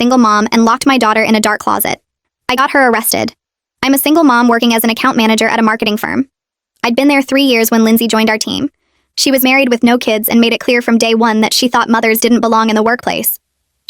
single mom, and locked my daughter in a dark closet. I got her arrested. I'm a single mom working as an account manager at a marketing firm. I'd been there 3 years when Lindsay joined our team. She was married with no kids and made it clear from day one that she thought mothers didn't belong in the workplace.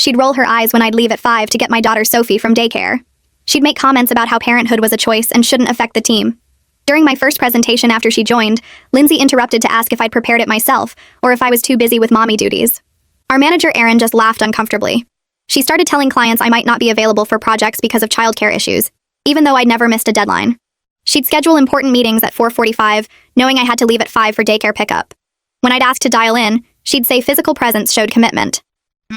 She'd roll her eyes when I'd leave at 5 to get my daughter Sophie from daycare. She'd make comments about how parenthood was a choice and shouldn't affect the team. During my first presentation after she joined, Lindsay interrupted to ask if I'd prepared it myself or if I was too busy with mommy duties. Our manager, Erin, just laughed uncomfortably. She started telling clients I might not be available for projects because of childcare issues, even though I'd never missed a deadline. She'd schedule important meetings at 4:45, knowing I had to leave at 5 for daycare pickup. When I'd ask to dial in, she'd say physical presence showed commitment.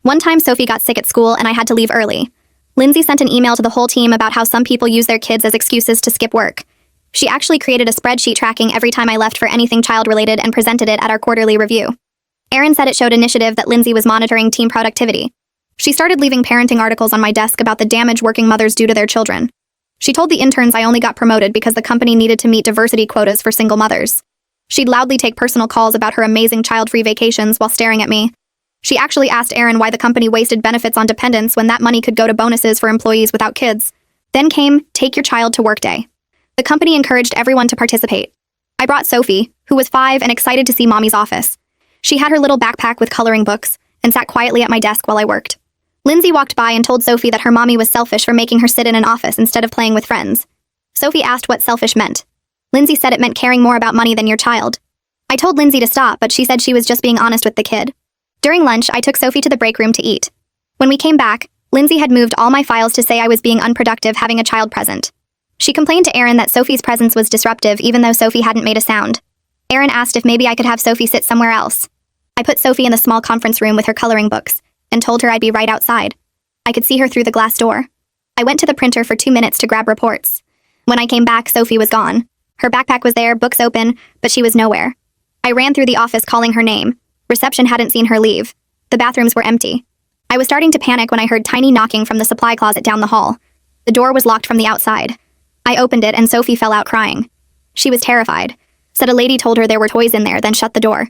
One time Sophie got sick at school and I had to leave early. Lindsay sent an email to the whole team about how some people use their kids as excuses to skip work. She actually created a spreadsheet tracking every time I left for anything child-related and presented it at our quarterly review. Erin said it showed initiative that Lindsay was monitoring team productivity. She started leaving parenting articles on my desk about the damage working mothers do to their children. She told the interns I only got promoted because the company needed to meet diversity quotas for single mothers. She'd loudly take personal calls about her amazing child-free vacations while staring at me. She actually asked Erin why the company wasted benefits on dependents when that money could go to bonuses for employees without kids. Then came, take your child to work day. The company encouraged everyone to participate. I brought Sophie, who was 5 and excited to see mommy's office. She had her little backpack with coloring books and sat quietly at my desk while I worked. Lindsay walked by and told Sophie that her mommy was selfish for making her sit in an office instead of playing with friends. Sophie asked what selfish meant. Lindsay said it meant caring more about money than your child. I told Lindsay to stop, but she said she was just being honest with the kid. During lunch, I took Sophie to the break room to eat. When we came back, Lindsay had moved all my files to say I was being unproductive having a child present. She complained to Erin that Sophie's presence was disruptive even though Sophie hadn't made a sound. Erin asked if maybe I could have Sophie sit somewhere else. I put Sophie in the small conference room with her coloring books and told her I'd be right outside. I could see her through the glass door. I went to the printer for 2 minutes to grab reports. When I came back, Sophie was gone. Her backpack was there, books open, but she was nowhere. I ran through the office calling her name. Reception hadn't seen her leave. The bathrooms were empty. I was starting to panic when I heard tiny knocking from the supply closet down the hall. The door was locked from the outside. I opened it and Sophie fell out crying. She was terrified. Said a lady told her there were toys in there, then shut the door.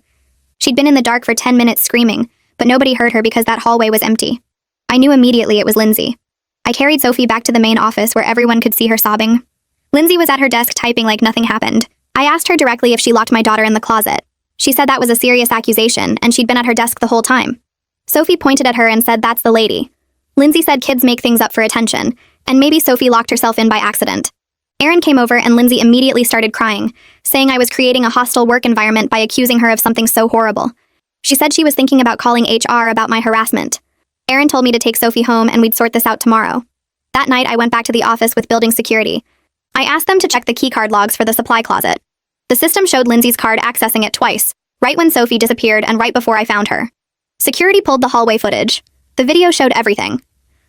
She'd been in the dark for 10 minutes screaming, but nobody heard her because that hallway was empty. I knew immediately it was Lindsay. I carried Sophie back to the main office where everyone could see her sobbing. Lindsay was at her desk typing like nothing happened. I asked her directly if she locked my daughter in the closet. She said that was a serious accusation, and she'd been at her desk the whole time. Sophie pointed at her and said that's the lady. Lindsay said kids make things up for attention, and maybe Sophie locked herself in by accident. Erin came over and Lindsay immediately started crying, saying I was creating a hostile work environment by accusing her of something so horrible. She said she was thinking about calling HR about my harassment. Erin told me to take Sophie home and we'd sort this out tomorrow. That night, I went back to the office with building security. I asked them to check the keycard logs for the supply closet. The system showed Lindsay's card accessing it twice, right when Sophie disappeared and right before I found her. Security pulled the hallway footage. The video showed everything.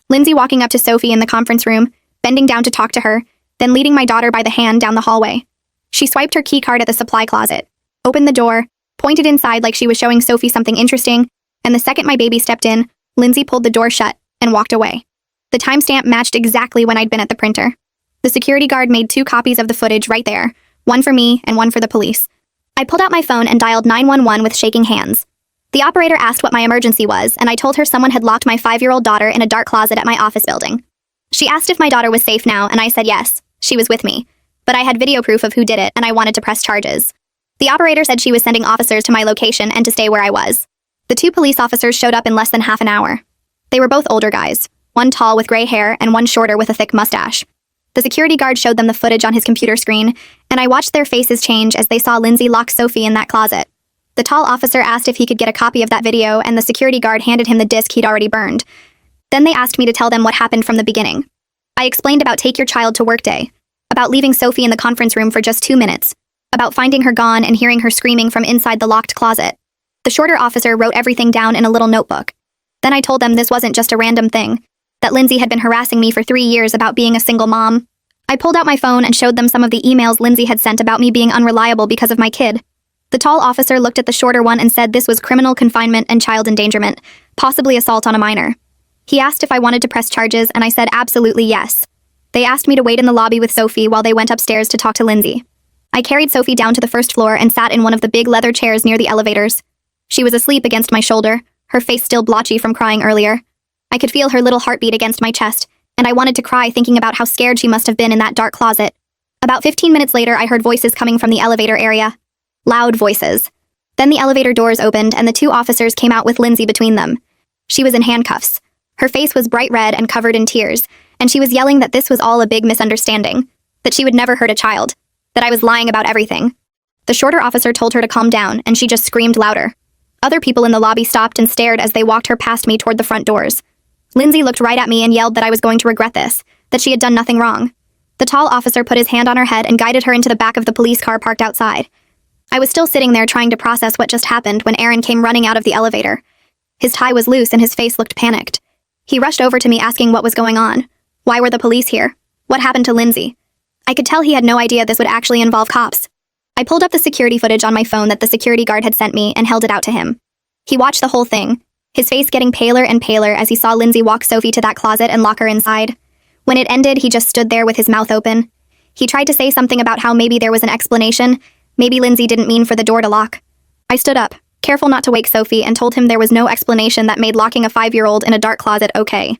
Lindsay walking up to Sophie in the conference room, bending down to talk to her, then leading my daughter by the hand down the hallway. She swiped her keycard at the supply closet, opened the door, pointed inside like she was showing Sophie something interesting, and the second my baby stepped in, Lindsay pulled the door shut and walked away. The timestamp matched exactly when I'd been at the printer. The security guard made 2 copies of the footage right there, one for me and one for the police. I pulled out my phone and dialed 911 with shaking hands. The operator asked what my emergency was, and I told her someone had locked my 5-year-old daughter in a dark closet at my office building. She asked if my daughter was safe now, and I said yes, she was with me. But I had video proof of who did it, and I wanted to press charges. The operator said she was sending officers to my location and to stay where I was. The 2 police officers showed up in less than half an hour. They were both older guys, one tall with gray hair and one shorter with a thick mustache. The security guard showed them the footage on his computer screen, and I watched their faces change as they saw Lindsay lock Sophie in that closet. The tall officer asked if he could get a copy of that video, and the security guard handed him the disc he'd already burned. Then they asked me to tell them what happened from the beginning. I explained about take your child to work day, about leaving Sophie in the conference room for just 2 minutes, about finding her gone and hearing her screaming from inside the locked closet. The shorter officer wrote everything down in a little notebook. Then I told them this wasn't just a random thing, that Lindsay had been harassing me for 3 years about being a single mom. I pulled out my phone and showed them some of the emails Lindsay had sent about me being unreliable because of my kid. The tall officer looked at the shorter one and said this was criminal confinement and child endangerment, possibly assault on a minor. He asked if I wanted to press charges, and I said absolutely yes. They asked me to wait in the lobby with Sophie while they went upstairs to talk to Lindsay. I carried Sophie down to the first floor and sat in one of the big leather chairs near the elevators. She was asleep against my shoulder, her face still blotchy from crying earlier. I could feel her little heartbeat against my chest, and I wanted to cry thinking about how scared she must have been in that dark closet. About 15 minutes later, I heard voices coming from the elevator area. Loud voices. Then the elevator doors opened, and the two officers came out with Lindsay between them. She was in handcuffs. Her face was bright red and covered in tears, and she was yelling that this was all a big misunderstanding, that she would never hurt a child, that I was lying about everything. The shorter officer told her to calm down, and she just screamed louder. Other people in the lobby stopped and stared as they walked her past me toward the front doors. Lindsay looked right at me and yelled that I was going to regret this, that she had done nothing wrong. The tall officer put his hand on her head and guided her into the back of the police car parked outside. I was still sitting there trying to process what just happened when Aaron came running out of the elevator. His tie was loose and his face looked panicked. He rushed over to me asking what was going on. Why were the police here? What happened to Lindsay? I could tell he had no idea this would actually involve cops. I pulled up the security footage on my phone that the security guard had sent me and held it out to him. He watched the whole thing, his face getting paler and paler as he saw Lindsay walk Sophie to that closet and lock her inside. When it ended, he just stood there with his mouth open. He tried to say something about how maybe there was an explanation. Maybe Lindsay didn't mean for the door to lock. I stood up, careful not to wake Sophie, and told him there was no explanation that made locking a 5-year-old in a dark closet okay.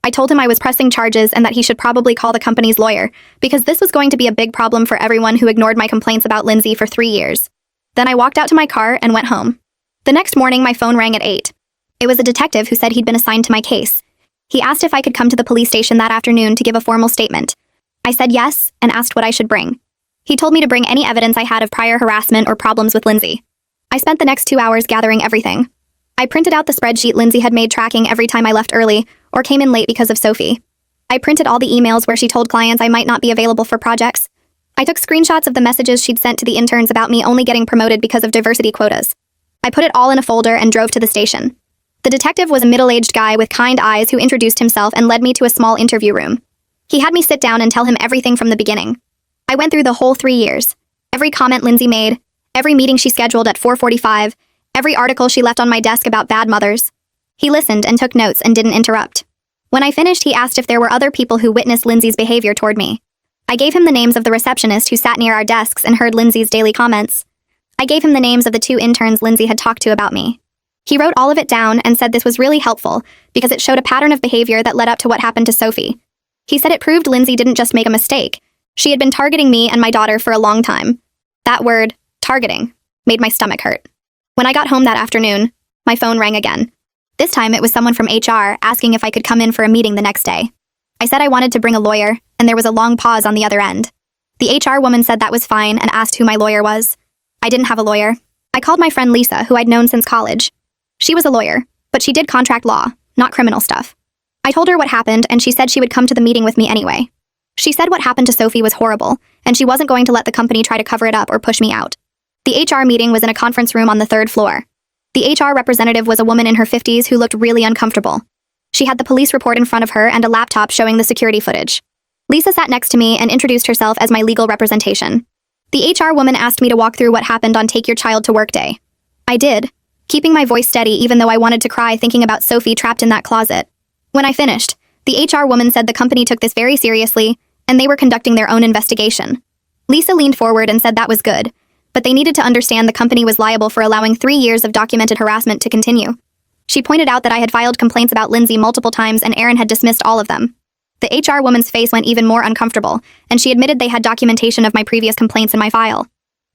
I told him I was pressing charges and that he should probably call the company's lawyer, because this was going to be a big problem for everyone who ignored my complaints about Lindsay for 3 years. Then I walked out to my car and went home. The next morning, my phone rang at 8. It was a detective who said he'd been assigned to my case. He asked if I could come to the police station that afternoon to give a formal statement. I said yes and asked what I should bring. He told me to bring any evidence I had of prior harassment or problems with Lindsay. I spent the next 2 hours gathering everything. I printed out the spreadsheet Lindsay had made tracking every time I left early or came in late because of Sophie. I printed all the emails where she told clients I might not be available for projects. I took screenshots of the messages she'd sent to the interns about me only getting promoted because of diversity quotas. I put it all in a folder and drove to the station. The detective was a middle-aged guy with kind eyes who introduced himself and led me to a small interview room. He had me sit down and tell him everything from the beginning. I went through the whole 3 years. Every comment Lindsay made, every meeting she scheduled at 4:45, every article she left on my desk about bad mothers. He listened and took notes and didn't interrupt. When I finished, he asked if there were other people who witnessed Lindsay's behavior toward me. I gave him the names of the receptionist who sat near our desks and heard Lindsay's daily comments. I gave him the names of the 2 interns Lindsay had talked to about me. He wrote all of it down and said this was really helpful because it showed a pattern of behavior that led up to what happened to Sophie. He said it proved Lindsay didn't just make a mistake. She had been targeting me and my daughter for a long time. That word, targeting, made my stomach hurt. When I got home that afternoon, my phone rang again. This time it was someone from HR asking if I could come in for a meeting the next day. I said I wanted to bring a lawyer, and there was a long pause on the other end. The HR woman said that was fine and asked who my lawyer was. I didn't have a lawyer. I called my friend Lisa, who I'd known since college. She was a lawyer, but she did contract law, not criminal stuff. I told her what happened, and she said she would come to the meeting with me anyway. She said what happened to Sophie was horrible, and she wasn't going to let the company try to cover it up or push me out. The HR meeting was in a conference room on the 3rd floor. The HR representative was a woman in her 50s who looked really uncomfortable. She had the police report in front of her and a laptop showing the security footage. Lisa sat next to me and introduced herself as my legal representation. The HR woman asked me to walk through what happened on Take Your Child to Work Day. I did, keeping my voice steady even though I wanted to cry thinking about Sophie trapped in that closet. When I finished, the HR woman said the company took this very seriously, and they were conducting their own investigation. Lisa leaned forward and said that was good, but they needed to understand the company was liable for allowing 3 years of documented harassment to continue. She pointed out that I had filed complaints about Lindsay multiple times and Aaron had dismissed all of them. The HR woman's face went even more uncomfortable, and she admitted they had documentation of my previous complaints in my file.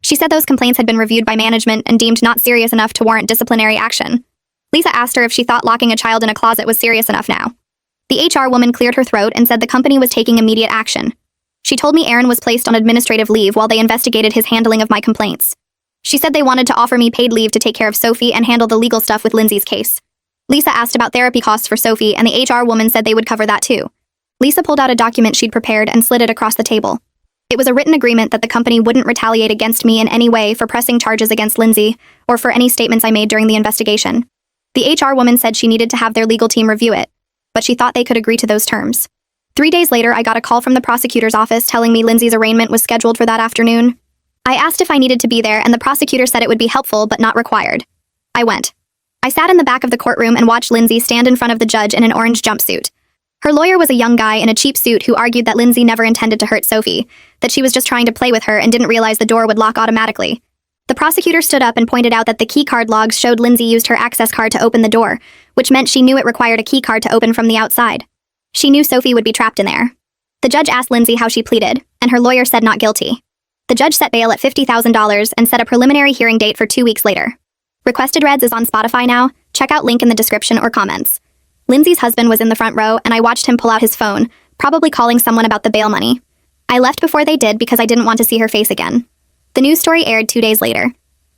She said those complaints had been reviewed by management and deemed not serious enough to warrant disciplinary action. Lisa asked her if she thought locking a child in a closet was serious enough now. The HR woman cleared her throat and said the company was taking immediate action. She told me Aaron was placed on administrative leave while they investigated his handling of my complaints. She said they wanted to offer me paid leave to take care of Sophie and handle the legal stuff with Lindsay's case. Lisa asked about therapy costs for Sophie, and the HR woman said they would cover that too. Lisa pulled out a document she'd prepared and slid it across the table. It was a written agreement that the company wouldn't retaliate against me in any way for pressing charges against Lindsay or for any statements I made during the investigation. The HR woman said she needed to have their legal team review it, but she thought they could agree to those terms. 3 days later, I got a call from the prosecutor's office telling me Lindsay's arraignment was scheduled for that afternoon. I asked if I needed to be there, and the prosecutor said it would be helpful but not required. I went. I sat in the back of the courtroom and watched Lindsay stand in front of the judge in an orange jumpsuit. Her lawyer was a young guy in a cheap suit who argued that Lindsay never intended to hurt Sophie, that she was just trying to play with her and didn't realize the door would lock automatically. The prosecutor stood up and pointed out that the key card logs showed Lindsay used her access card to open the door, which meant she knew it required a key card to open from the outside. She knew Sophie would be trapped in there. The judge asked Lindsay how she pleaded, and her lawyer said not guilty. The judge set bail at $50,000 and set a preliminary hearing date for 2 weeks later. Requested Reds is on Spotify now. Check out link in the description or comments. Lindsay's husband was in the front row, and I watched him pull out his phone, probably calling someone about the bail money. I left before they did because I didn't want to see her face again. The news story aired 2 days later.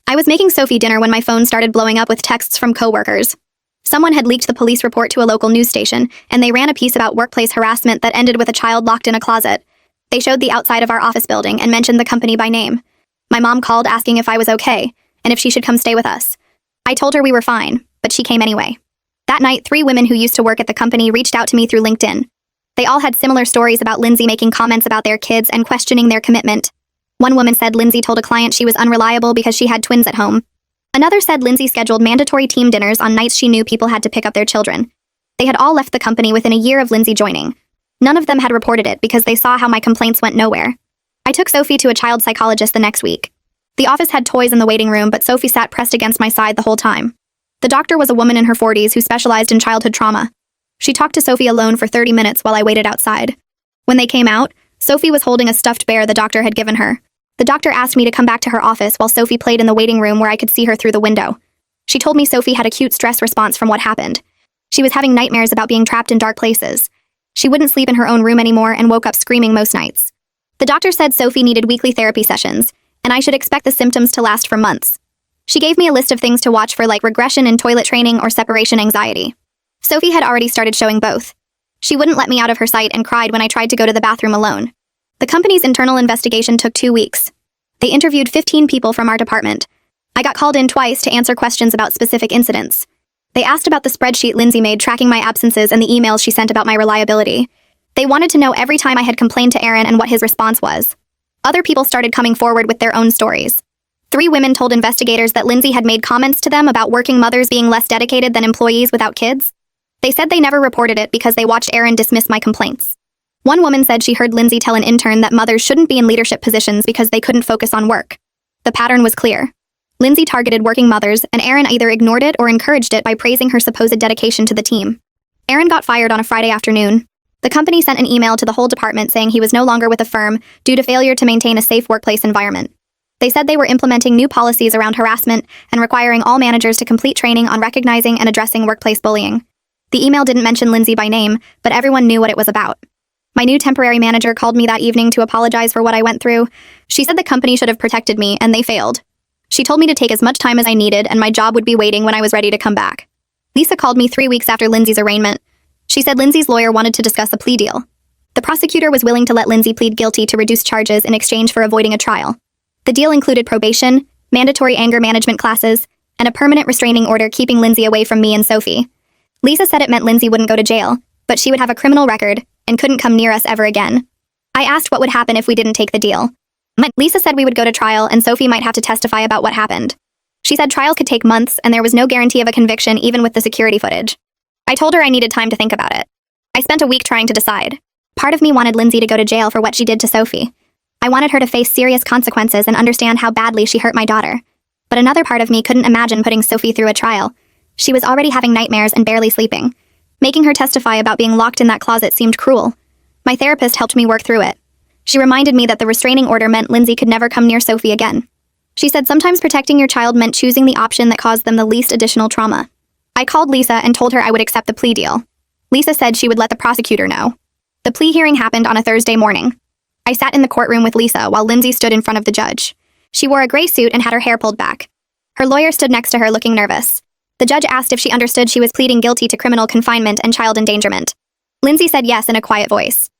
I was making Sophie dinner when my phone started blowing up with texts from coworkers. Someone had leaked the police report to a local news station, and they ran a piece about workplace harassment that ended with a child locked in a closet. They showed the outside of our office building and mentioned the company by name. My mom called asking if I was okay, and if she should come stay with us. I told her we were fine, but she came anyway. That night, 3 women who used to work at the company reached out to me through LinkedIn. They all had similar stories about Lindsay making comments about their kids and questioning their commitment. One woman said Lindsay told a client she was unreliable because she had twins at home. Another said Lindsay scheduled mandatory team dinners on nights she knew people had to pick up their children. They had all left the company within a year of Lindsay joining. None of them had reported it because they saw how my complaints went nowhere. I took Sophie to a child psychologist the next week. The office had toys in the waiting room, but Sophie sat pressed against my side the whole time. The doctor was a woman in her 40s who specialized in childhood trauma. She talked to Sophie alone for 30 minutes while I waited outside. When they came out, Sophie was holding a stuffed bear the doctor had given her. The doctor asked me to come back to her office while Sophie played in the waiting room where I could see her through the window. She told me Sophie had acute stress response from what happened. She was having nightmares about being trapped in dark places. She wouldn't sleep in her own room anymore and woke up screaming most nights. The doctor said Sophie needed weekly therapy sessions, and I should expect the symptoms to last for months. She gave me a list of things to watch for, like regression in toilet training or separation anxiety. Sophie had already started showing both. She wouldn't let me out of her sight and cried when I tried to go to the bathroom alone. The company's internal investigation took 2 weeks. They interviewed 15 people from our department. I got called in twice to answer questions about specific incidents. They asked about the spreadsheet Lindsay made tracking my absences and the emails she sent about my reliability. They wanted to know every time I had complained to Aaron and what his response was. Other people started coming forward with their own stories. 3 women told investigators that Lindsay had made comments to them about working mothers being less dedicated than employees without kids. They said they never reported it because they watched Aaron dismiss my complaints. One woman said she heard Lindsay tell an intern that mothers shouldn't be in leadership positions because they couldn't focus on work. The pattern was clear. Lindsay targeted working mothers, and Aaron either ignored it or encouraged it by praising her supposed dedication to the team. Aaron got fired on a Friday afternoon. The company sent an email to the whole department saying he was no longer with the firm due to failure to maintain a safe workplace environment. They said they were implementing new policies around harassment and requiring all managers to complete training on recognizing and addressing workplace bullying. The email didn't mention Lindsay by name, but everyone knew what it was about. My new temporary manager called me that evening to apologize for what I went through. She said the company should have protected me, and they failed. She told me to take as much time as I needed, and my job would be waiting when I was ready to come back. Lisa called me 3 weeks after Lindsay's arraignment. She said Lindsay's lawyer wanted to discuss a plea deal. The prosecutor was willing to let Lindsay plead guilty to reduce charges in exchange for avoiding a trial. The deal included probation, mandatory anger management classes, and a permanent restraining order keeping Lindsay away from me and Sophie. Lisa said it meant Lindsay wouldn't go to jail, but she would have a criminal record and couldn't come near us ever again. I asked what would happen if we didn't take the deal. Lisa said we would go to trial and Sophie might have to testify about what happened. She said trials could take months and there was no guarantee of a conviction even with the security footage. I told her I needed time to think about it. I spent a week trying to decide. Part of me wanted Lindsay to go to jail for what she did to Sophie. I wanted her to face serious consequences and understand how badly she hurt my daughter. But another part of me couldn't imagine putting Sophie through a trial. She was already having nightmares and barely sleeping. Making her testify about being locked in that closet seemed cruel. My therapist helped me work through it. She reminded me that the restraining order meant Lindsay could never come near Sophie again. She said sometimes protecting your child meant choosing the option that caused them the least additional trauma. I called Lisa and told her I would accept the plea deal. Lisa said she would let the prosecutor know. The plea hearing happened on a Thursday morning. I sat in the courtroom with Lisa while Lindsay stood in front of the judge. She wore a gray suit and had her hair pulled back. Her lawyer stood next to her looking nervous. The judge asked if she understood she was pleading guilty to criminal confinement and child endangerment. Lindsay said yes in a quiet voice.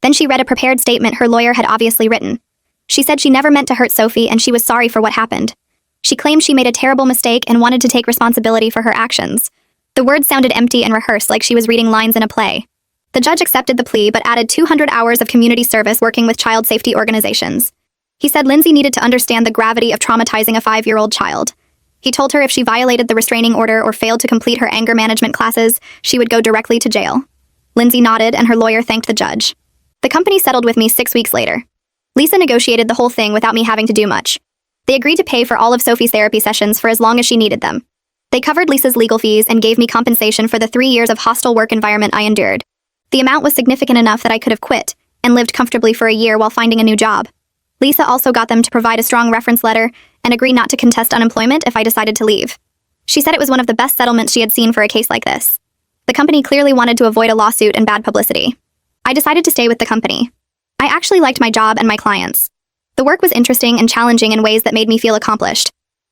Then she read a prepared statement her lawyer had obviously written. She said she never meant to hurt Sophie and she was sorry for what happened. She claimed she made a terrible mistake and wanted to take responsibility for her actions. The words sounded empty and rehearsed like she was reading lines in a play. The judge accepted the plea but added 200 hours of community service working with child safety organizations. He said Lindsay needed to understand the gravity of traumatizing a 5-year-old child. He told her if she violated the restraining order or failed to complete her anger management classes, she would go directly to jail. Lindsay nodded and her lawyer thanked the judge. The company settled with me 6 weeks later. Lisa negotiated the whole thing without me having to do much. They agreed to pay for all of Sophie's therapy sessions for as long as she needed them. They covered Lisa's legal fees and gave me compensation for the 3 years of hostile work environment I endured. The amount was significant enough that I could have quit and lived comfortably for a year while finding a new job. Lisa also got them to provide a strong reference letter and agree not to contest unemployment if I decided to leave. She said it was one of the best settlements she had seen for a case like this. The company clearly wanted to avoid a lawsuit and bad publicity. I decided to stay with the company. I actually liked my job and my clients. The work was interesting and challenging in ways that made me feel accomplished.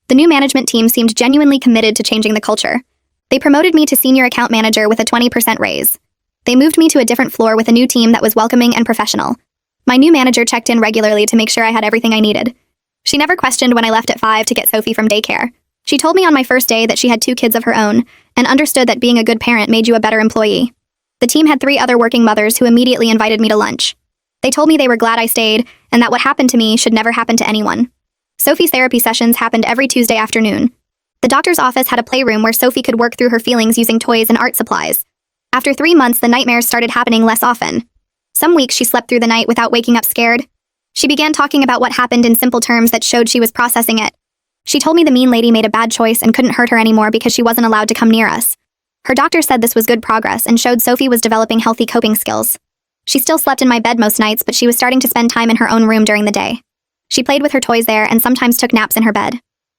The new management team seemed genuinely committed to changing the culture. They promoted me to senior account manager with a 20% raise. They moved me to a different floor with a new team that was welcoming and professional. My new manager checked in regularly to make sure I had everything I needed. She never questioned when I left at 5 to get Sophie from daycare. She told me on my first day that she had 2 kids of her own and understood that being a good parent made you a better employee. The team had 3 other working mothers who immediately invited me to lunch. They told me they were glad I stayed and that what happened to me should never happen to anyone. Sophie's therapy sessions happened every Tuesday afternoon. The doctor's office had a playroom where Sophie could work through her feelings using toys and art supplies. After 3 months, the nightmares started happening less often. Some weeks she slept through the night without waking up scared. She began talking about what happened in simple terms that showed she was processing it. She told me the mean lady made a bad choice and couldn't hurt her anymore because she wasn't allowed to come near us. Her doctor said this was good progress and showed Sophie was developing healthy coping skills. She still slept in my bed most nights, but she was starting to spend time in her own room during the day. She played with her toys there and sometimes took naps in her bed.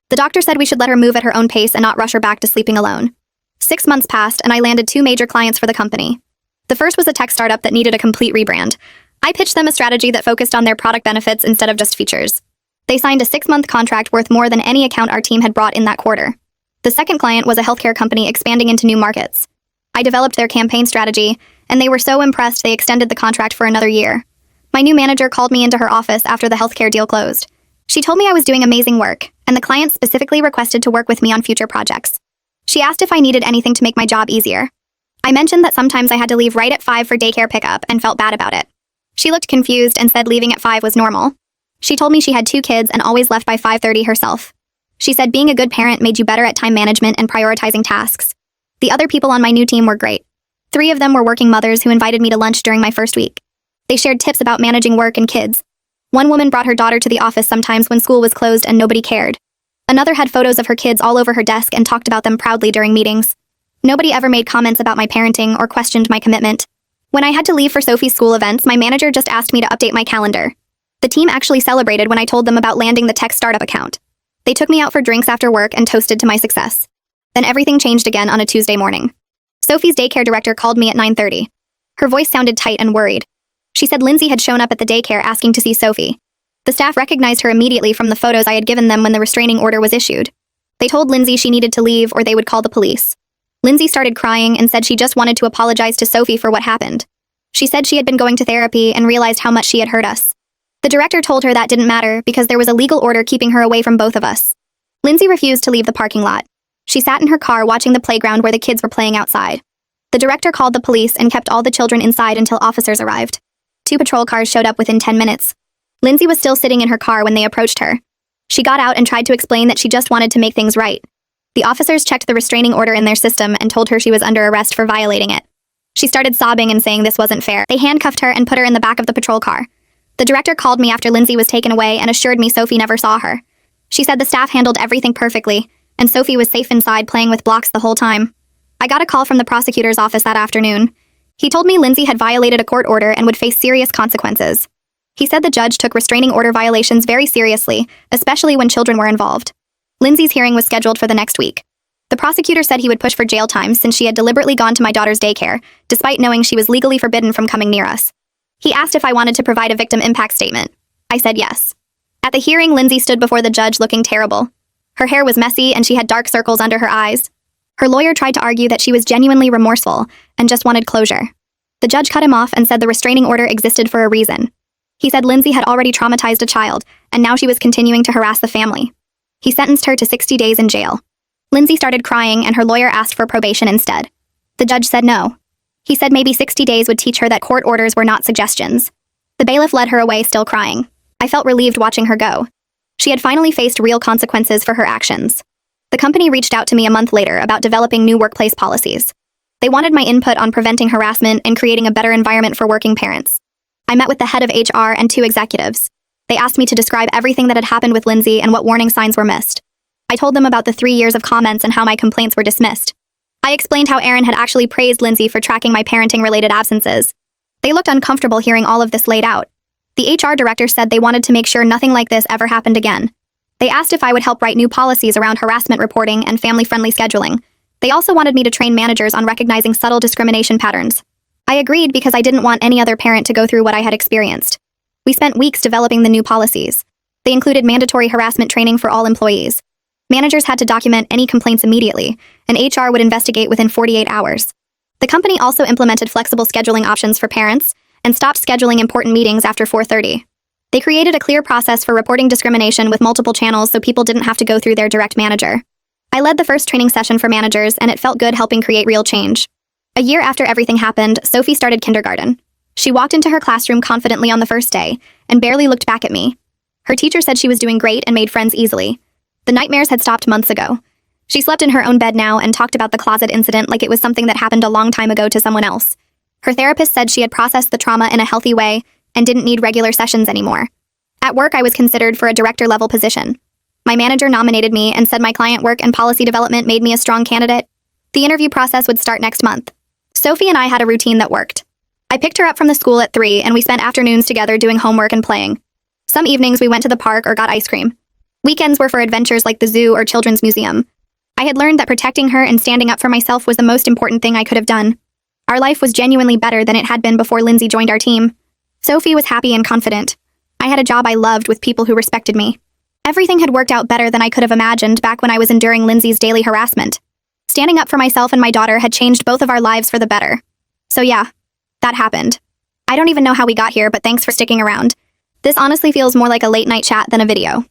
The doctor said we should let her move at her own pace and not rush her back to sleeping alone. 6 months passed and I landed 2 major clients for the company. The first was a tech startup that needed a complete rebrand. I pitched them a strategy that focused on their product benefits instead of just features. They signed a 6-month contract worth more than any account our team had brought in that quarter. The second client was a healthcare company expanding into new markets. I developed their campaign strategy, and they were so impressed they extended the contract for another year. My new manager called me into her office after the healthcare deal closed. She told me I was doing amazing work, and the client specifically requested to work with me on future projects. She asked if I needed anything to make my job easier. I mentioned that sometimes I had to leave right at 5 for daycare pickup and felt bad about it. She looked confused and said leaving at 5 was normal. She told me she had 2 kids and always left by 5:30 herself. She said being a good parent made you better at time management and prioritizing tasks. The other people on my new team were great. 3 of them were working mothers who invited me to lunch during my first week. They shared tips about managing work and kids. One woman brought her daughter to the office sometimes when school was closed and nobody cared. Another had photos of her kids all over her desk and talked about them proudly during meetings. Nobody ever made comments about my parenting or questioned my commitment. When I had to leave for Sophie's school events, my manager just asked me to update my calendar. The team actually celebrated when I told them about landing the tech startup account. They took me out for drinks after work and toasted to my success. Then everything changed again on a Tuesday morning. Sophie's daycare director called me at 9:30. Her voice sounded tight and worried. She said Lindsay had shown up at the daycare asking to see Sophie. The staff recognized her immediately from the photos I had given them when the restraining order was issued. They told Lindsay she needed to leave or they would call the police. Lindsay started crying and said she just wanted to apologize to Sophie for what happened. She said she had been going to therapy and realized how much she had hurt us. The director told her that didn't matter because there was a legal order keeping her away from both of us. Lindsay refused to leave the parking lot. She sat in her car watching the playground where the kids were playing outside. The director called the police and kept all the children inside until officers arrived. 2 patrol cars showed up within 10 minutes. Lindsay was still sitting in her car when they approached her. She got out and tried to explain that she just wanted to make things right. The officers checked the restraining order in their system and told her she was under arrest for violating it. She started sobbing and saying this wasn't fair. They handcuffed her and put her in the back of the patrol car. The director called me after Lindsay was taken away and assured me Sophie never saw her. She said the staff handled everything perfectly, and Sophie was safe inside playing with blocks the whole time. I got a call from the prosecutor's office that afternoon. He told me Lindsay had violated a court order and would face serious consequences. He said the judge took restraining order violations very seriously, especially when children were involved. Lindsay's hearing was scheduled for the next week. The prosecutor said he would push for jail time since she had deliberately gone to my daughter's daycare, despite knowing she was legally forbidden from coming near us. He asked if I wanted to provide a victim impact statement. I said yes. At the hearing, Lindsay stood before the judge looking terrible. Her hair was messy and she had dark circles under her eyes. Her lawyer tried to argue that she was genuinely remorseful and just wanted closure. The judge cut him off and said the restraining order existed for a reason. He said Lindsay had already traumatized a child, and now she was continuing to harass the family. He sentenced her to 60 days in jail. Lindsay started crying and her lawyer asked for probation instead. The judge said no. He said maybe 60 days would teach her that court orders were not suggestions. The bailiff led her away still crying. I felt relieved watching her go. She had finally faced real consequences for her actions. The company reached out to me a month later about developing new workplace policies. They wanted my input on preventing harassment and creating a better environment for working parents. I met with the head of HR and 2 executives. They asked me to describe everything that had happened with Lindsay and what warning signs were missed. I told them about the 3 years of comments and how my complaints were dismissed. I explained how Aaron had actually praised Lindsay for tracking my parenting-related absences. They looked uncomfortable hearing all of this laid out. The HR director said they wanted to make sure nothing like this ever happened again. They asked if I would help write new policies around harassment reporting and family-friendly scheduling. They also wanted me to train managers on recognizing subtle discrimination patterns. I agreed because I didn't want any other parent to go through what I had experienced. We spent weeks developing the new policies. They included mandatory harassment training for all employees. Managers had to document any complaints immediately, and HR would investigate within 48 hours. The company also implemented flexible scheduling options for parents and stopped scheduling important meetings after 4:30. They created a clear process for reporting discrimination with multiple channels so people didn't have to go through their direct manager. I led the first training session for managers, and it felt good helping create real change. A year after everything happened, Sophie started kindergarten. She walked into her classroom confidently on the first day and barely looked back at me. Her teacher said she was doing great and made friends easily. The nightmares had stopped months ago. She slept in her own bed now and talked about the closet incident like it was something that happened a long time ago to someone else. Her therapist said she had processed the trauma in a healthy way and didn't need regular sessions anymore. At work, I was considered for a director-level position. My manager nominated me and said my client work and policy development made me a strong candidate. The interview process would start next month. Sophie and I had a routine that worked. I picked her up from the school at 3, and we spent afternoons together doing homework and playing. Some evenings we went to the park or got ice cream. Weekends were for adventures like the zoo or children's museum. I had learned that protecting her and standing up for myself was the most important thing I could have done. Our life was genuinely better than it had been before Lindsay joined our team. Sophie was happy and confident. I had a job I loved with people who respected me. Everything had worked out better than I could have imagined back when I was enduring Lindsay's daily harassment. Standing up for myself and my daughter had changed both of our lives for the better. So yeah, that happened. I don't even know how we got here, but thanks for sticking around. This honestly feels more like a late-night chat than a video.